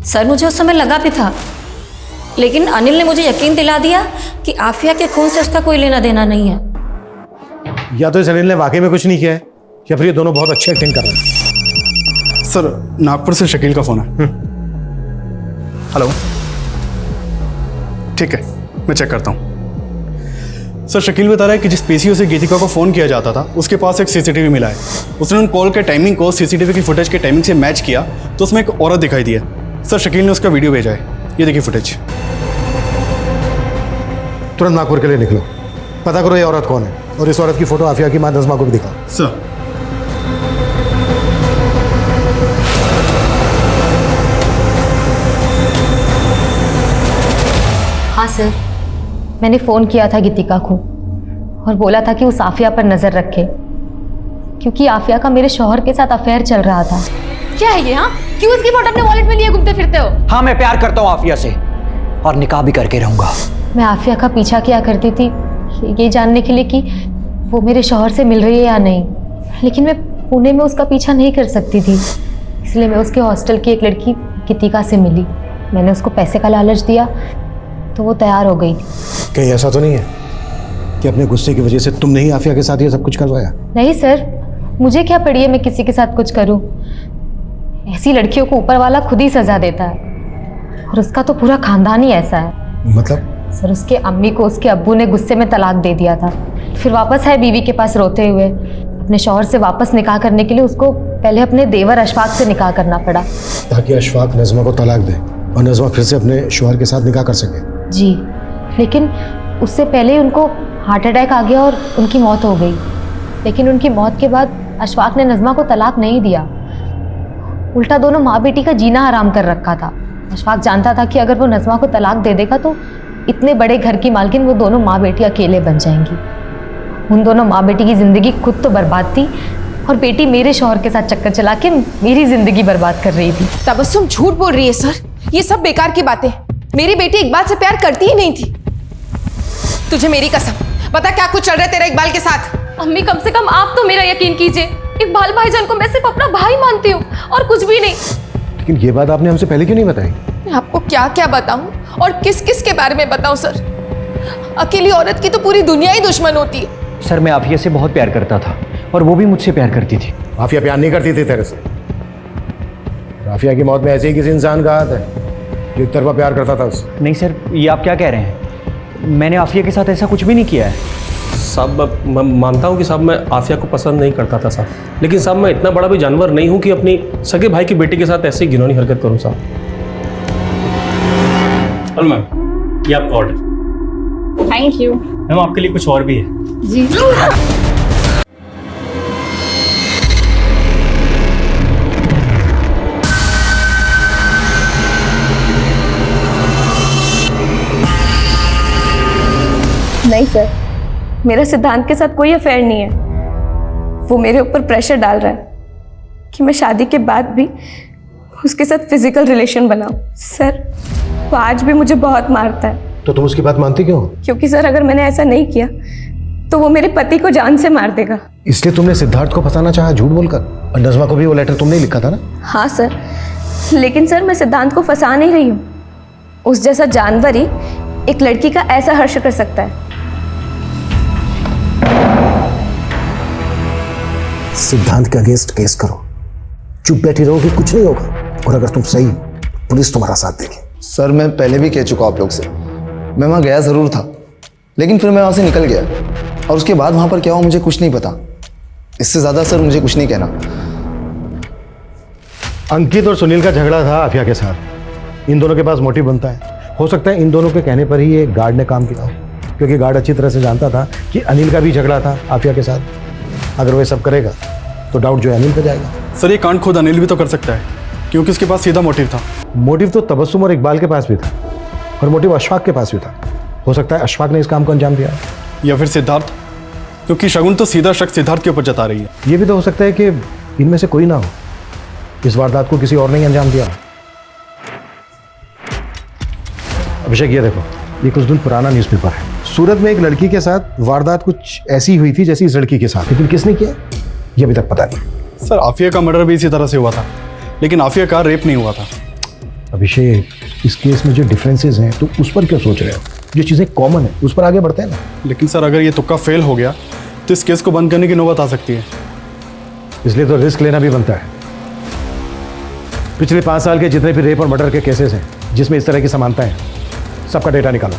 सर मुझे उस समय लगा भी था लेकिन अनिल ने मुझे यकीन दिला दिया कि आफिया के खून से उसका कोई लेना देना नहीं है। या तो इस अनिल ने वाकई में कुछ नहीं किया है या फिर ये दोनों बहुत अच्छी एक्टिंग कर रहे हैं। सर नागपुर से शकील का फोन है। हेलो, ठीक है मैं चेक करता हूँ। सर शकील बता रहा है कि जिस पीसीओ से गीतिका को फ़ोन किया जाता था उसके पास एक सीसीटीवी मिला है। उसने उन कॉल के टाइमिंग को सीसीटीवी की फुटेज के टाइमिंग से मैच किया तो उसमें एक औरत दिखाई दी है। सर शकील ने उसका वीडियो भेजा है, ये देखिए फुटेज। तुरंत नागपुर के लिए निकलो, पता करो ये औरत कौन है और इस औरत की फोटो आफिया की मां नज़मा को भी दिखाओ। सर हाँ सर, मैंने फ़ोन किया था गीतिका को और बोला था कि उस आफिया पर नज़र रखे क्योंकि आफिया का मेरे शौहर के साथ अफेयर चल रहा था। क्या है ये? हाँ, क्यों उसकी फोटो अपने वॉलेट में लिए घूमते फिरते हो? हाँ मैं प्यार करता हूँ आफिया से और निकाह भी करके रहूंगा। मैं आफिया का पीछा किया करती थी ये जानने के लिए कि वो मेरे शौहर से मिल रही है या नहीं, लेकिन मैं पुणे में उसका पीछा नहीं कर सकती थी। इसलिए मैं उसके हॉस्टल की एक लड़की गीतिका से मिली। मैंने उसको पैसे का लालच दिया तो वो तैयार हो गई। कहीं ऐसा तो नहीं है कि अपने गुस्से की वजह से तुमने ही आफिया के साथ ये सब कुछ करवाया? नहीं सर, मुझे क्या पड़ी है मैं किसी के साथ कुछ करूं। ऐसी लड़कियों को ऊपर वाला खुद ही सजा देता है और उसका तो पूरा खानदान ही ऐसा है। मतलब? सर उसके अम्मी को उसके अब्बू ने गुस्से में तलाक दे दिया था, फिर वापस आए बीवी के पास रोते हुए। अपने शौहर से वापस निकाह करने के लिए उसको पहले अपने देवर अशफाक से निकाह करना पड़ा ताकि अशफाक नज़मा को तलाक दे और नज़मा फिर से अपने शौहर के साथ निकाह कर सके। जी, लेकिन उससे पहले ही उनको हार्ट अटैक आ गया और उनकी मौत हो गई। लेकिन उनकी मौत के बाद अशफाक ने नज़मा को तलाक नहीं दिया, उल्टा दोनों माँ बेटी का जीना हराम कर रखा था। अशफाक जानता था कि अगर वो नज़मा को तलाक दे देगा तो इतने बड़े घर की मालकिन वो दोनों माँ बेटी अकेले बन जाएंगी। उन दोनों माँ बेटी की ज़िंदगी खुद तो बर्बाद थी और बेटी मेरे शौहर के साथ चक्कर चला के मेरी ज़िंदगी बर्बाद कर रही थी। तबस्सुम झूठ बोल रही है सर, ये सब बेकार की बातें। मेरी बेटी इकबाल से प्यार करती ही नहीं थी। तुझे मेरी कसम बता क्या कुछ चल रहा है तेरे इकबाल के साथ? अम्मी कम से कम आप तो मेरा यकीन कीजिए, इकबाल भाईजान को मैं सिर्फ अपना भाई मानती हूँ और कुछ भी नहीं। लेकिन ये बात आपने हमसे पहले क्यों नहीं बताई? मैं आपको क्या क्या बताऊं और किस किस के बारे में बताऊं सर? अकेली औरत की तो पूरी दुनिया ही दुश्मन होती है। सर मैं आफिया से बहुत प्यार करता था और वो भी मुझसे प्यार करती थी। आफिया प्यार नहीं करती थी तेरे से। आफिया की मौत में ऐसे ही किसी इंसान का हाथ है। जो एक तरफा प्यार करता था उससे। नहीं सर, ये आप क्या कह रहे हैं? मैंने आफिया के साथ ऐसा कुछ भी नहीं किया है। साहब मैं मानता हूँ कि साहब मैं आफिया को पसंद नहीं करता था साहब, लेकिन साहब मैं इतना बड़ा भी जानवर नहीं हूँ कि अपनी सगे भाई की बेटी के साथ ऐसी घिनौनी हरकत करूँ साहब। हेलो मैम, ये आपका ऑर्डर। Thank you. मैम आपके लिए कुछ और भी है। जी। नहीं सर, मेरा सिद्धांत के साथ कोई अफेयर नहीं है। वो मेरे ऊपर प्रेशर डाल रहा है कि मैं शादी के बाद भी उसके साथ फिजिकल रिलेशन बनाऊं। सर, वो आज भी मुझे बहुत मारता है। तो तुम उसकी बात मानती क्यों? क्योंकि सर, अगर मैंने ऐसा नहीं किया तो वो मेरे पति को जान से मार देगा। इसलिए तुमने सिद्धार्थ को फंसाना चाहा झूठ बोलकर? और नज़मा को भी वो लेटर तुमने ही लिखा था ना? हाँ सर, लेकिन सर मैं सिद्धांत को फंसा नहीं रही हूँ। उस जैसा जानवर ही एक लड़की का ऐसा हर्ष कर सकता है। सिद्धांत के अगेंस्ट केस करो, चुप बैठी रहोगी, कुछ नहीं होगा। और अगर तुम सही हो, पुलिस तुम्हारा साथ देगी। सर मैं पहले भी कह चुका आप लोग से, मैं वहाँ गया ज़रूर था, लेकिन फिर मैं वहाँ से निकल गया। और उसके बाद वहाँ पर क्या हुआ मुझे कुछ नहीं पता। इससे ज़्यादा सर मुझे कुछ नहीं कहना। अंकित और सुनील का झगड़ा था आफिया के साथ। इन दोनों के पास मोटिव बनता है। हो सकता है इन दोनों के कहने पर ही ये गार्ड ने काम किया हो, क्योंकि गार्ड अच्छी तरह से जानता था कि अनिल का भी झगड़ा था आफिया के साथ। अगर वो सब करेगा तो डाउट जो है अनिल पे जाएगा। सर ये कांड खुद अनिल भी तो कर सकता है, क्योंकि उसके पास सीधा मोटिव था। मोटिव तो तबस्सुम और इकबाल के पास भी था, और मोटिव अशफाक के पास भी था। हो सकता है अशफाक ने इस काम को अंजाम दिया, या फिर सिद्धार्थ, क्योंकि शगुन तो सीधा शक सिद्धार्थ के ऊपर जता रही है। ये भी तो हो सकता है कि इनमें से कोई ना हो, इस वारदात को किसी और ने अंजाम दिया। अभिषेक ये देखो, ये कुछ दिन पुराना न्यूज़पेपर है। सूरत में एक लड़की के साथ वारदात कुछ ऐसी हुई थी जैसी इस लड़की के साथ, लेकिन किसने किया ये अभी तक पता नहीं। सर आफिया का मर्डर भी इसी तरह से हुआ था, लेकिन आफिया का रेप नहीं हुआ था। अभिषेक, इस केस में जो डिफरेंसेस हैं तो उस पर क्यों सोच रहे हो? जो चीज़ें कॉमन है उस पर आगे बढ़ते हैं ना। लेकिन सर अगर ये तुक्का फेल हो गया तो इस केस को बंद करने की नौबत आ सकती है। इसलिए तो रिस्क लेना भी बनता है। पिछले 5 साल के जितने भी रेप और मर्डर के केसेस हैं जिसमें इस तरह की समानता है, सबका डेटा निकालो।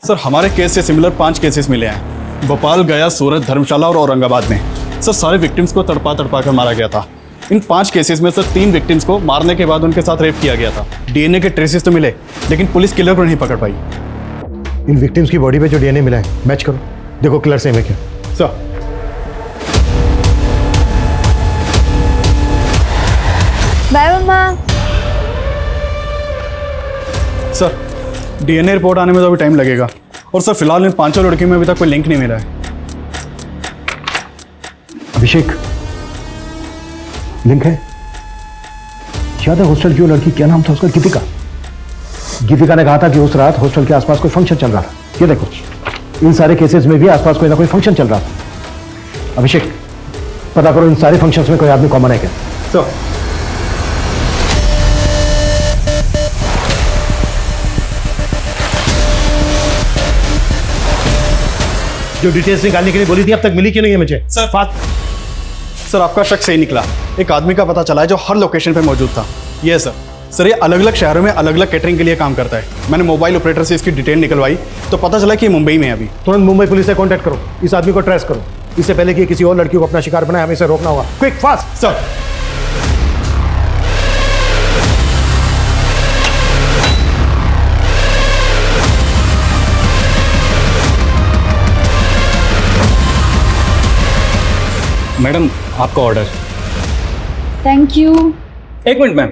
सर हमारे केस से सिमिलर 5 केसेस मिले हैं, भोपाल, गया, सूरत, धर्मशाला और औरंगाबाद में। सर सारे विक्टिम्स को तड़पा कर मारा गया था। इन 5 केसेस में सर 3 विक्टिम्स को मारने के बाद उनके साथ रेप किया गया था। डीएनए के ट्रेसेस तो मिले, लेकिन पुलिस किलर को नहीं पकड़ पाई। इन विक्टिम्स की बॉडी पे जो डीएनए मिला है मैच करो, देखो किलर सेम है क्या। सर बाय मम्मा। सर डीएनए रिपोर्ट आने में तो अभी टाइम लगेगा, और सर फिलहाल इन 5 लड़की में अभी तक कोई लिंक नहीं मिला है। अभिषेक, लिंक है? याद है हॉस्टल की वो लड़की, क्या नाम था उसका? गीतिका। गीतिका ने कहा था कि उस रात हॉस्टल के आसपास कोई फंक्शन चल रहा था। ये देखो, इन सारे केसेस में भी आसपास कोई ना कोई फंक्शन चल रहा था। अभिषेक, पता करो इन सारे फंक्शंस में कोई आदमी कॉमन है क्या। सर जो डिटेल्स निकालने के लिए बोली थी अब तक मिली क्यों नहीं है मुझे? सर आपका शक सही निकला। एक आदमी का पता चला है जो हर लोकेशन पे मौजूद था। ये सर ये अलग अलग शहरों में अलग अलग कैटरिंग के लिए काम करता है। मैंने मोबाइल ऑपरेटर से इसकी डिटेल निकलवाई तो पता चला कि ये मुंबई में है अभी। तुरंत मुंबई पुलिस से कांटेक्ट करो, इस आदमी को ट्रेस करो। इससे पहले कि किसी और लड़की को अपना शिकार बनाए, हमें इसे रोकना होगा। Quick, fast. सर मैडम आपका order. Thank you. 1 minute ma'am.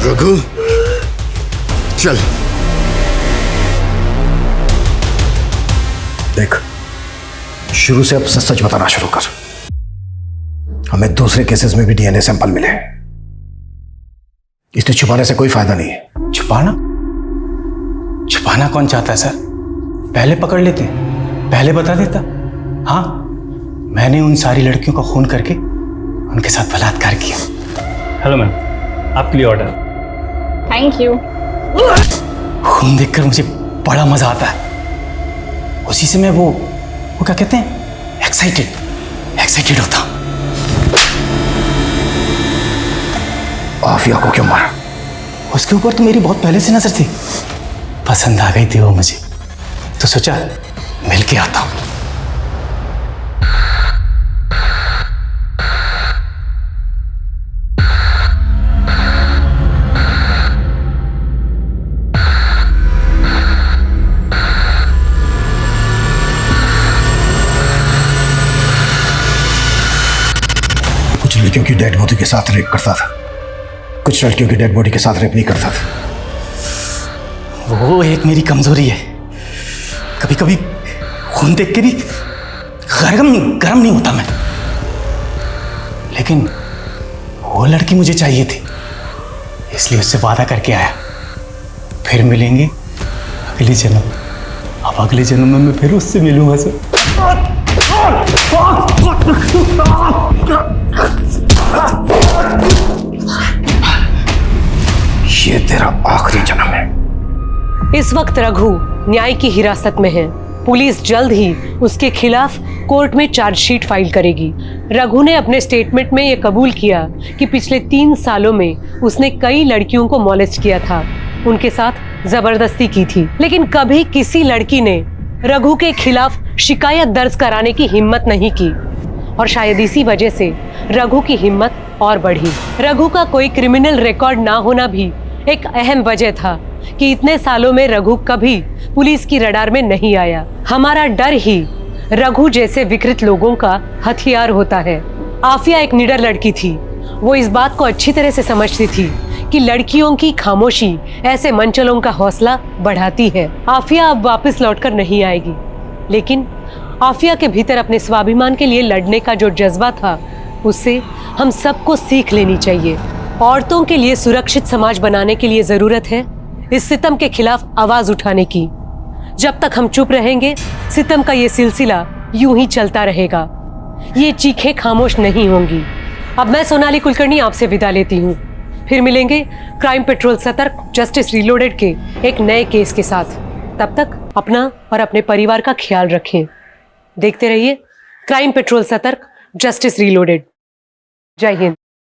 Raghu चल। देख, शुरू से अब सच बताना शुरू कर। हमें दूसरे केसेस में भी डीएनए सैंपल मिले, इसलिए छुपाने से कोई फायदा नहीं है। छुपाना? छुपाना कौन चाहता है सर? पहले पकड़ लेते, पहले बता देता। हाँ मैंने उन सारी लड़कियों का खून करके उनके साथ बलात्कार किया। हेलो मैम, आपके लिए ऑर्डर। Thank you. खून देखकर मुझे बड़ा मजा आता है। उसी से मैं वो क्या कहते हैं, एक्साइटेड होता हूं। आफिया को क्यों मारा? उसके ऊपर तो मेरी बहुत पहले से नजर थी, पसंद आ गई थी वो मुझे, तो सोचा मिल के आता हूं। कुछ लड़कियों की डेड बॉडी के साथ रेप करता था, कुछ लड़कियों की डेड बॉडी के साथ रेप नहीं करता था। वो एक मेरी कमजोरी है। कभी कभी खून देख के भी गरम नहीं होता मैं। लेकिन वो लड़की मुझे चाहिए थी, इसलिए उससे वादा करके आया, फिर मिलेंगे अगले जन्म। अब अगले जन्म में मैं फिर उससे मिलूंगा सर। ये तेरा आखिरी जन्म है। इस वक्त रघु न्याय की हिरासत में है। पुलिस जल्द ही उसके खिलाफ कोर्ट में चार्जशीट फाइल करेगी। रघु ने अपने स्टेटमेंट में यह कबूल किया कि पिछले 3 सालों में उसने कई लड़कियों को मॉलेस्ट किया था, उनके साथ जबरदस्ती की थी, लेकिन कभी किसी लड़की ने रघु के खिलाफ शिकायत दर्ज कराने की हिम्मत नहीं की और शायद इसी वजह से रघु की हिम्मत और बढ़ी। रघु का कोई क्रिमिनल रिकॉर्ड ना होना भी एक अहम वजह था कि इतने सालों में रघु कभी पुलिस की रडार में नहीं आया। हमारा डर ही रघु जैसे विकृत लोगों का हथियार होता है। आफिया एक निडर लड़की थी। वो इस बात को अच्छी तरह से समझती थी कि लड़कियों की खामोशी ऐसे मनचलों का हौसला बढ़ाती है। आफिया अब वापस लौटकर नहीं आएगी, लेकिन आफिया के भीतर अपने स्वाभिमान के लिए लड़ने का जो जज्बा था, उससे हम सबको सीख लेनी चाहिए। औरतों के लिए सुरक्षित समाज बनाने के लिए जरूरत है इस सितम के खिलाफ आवाज उठाने की। जब तक हम चुप रहेंगे, सितम का ये सिलसिला यूं ही चलता रहेगा। ये चीखें खामोश नहीं होंगी। अब मैं सोनाली कुलकर्णी आपसे विदा लेती हूँ। फिर मिलेंगे क्राइम पेट्रोल सतर्क जस्टिस रीलोडेड के एक नए केस के साथ। तब तक अपना और अपने परिवार का ख्याल रखें। देखते रहिए क्राइम पेट्रोल सतर्क जस्टिस रीलोडेड। जय हिंद।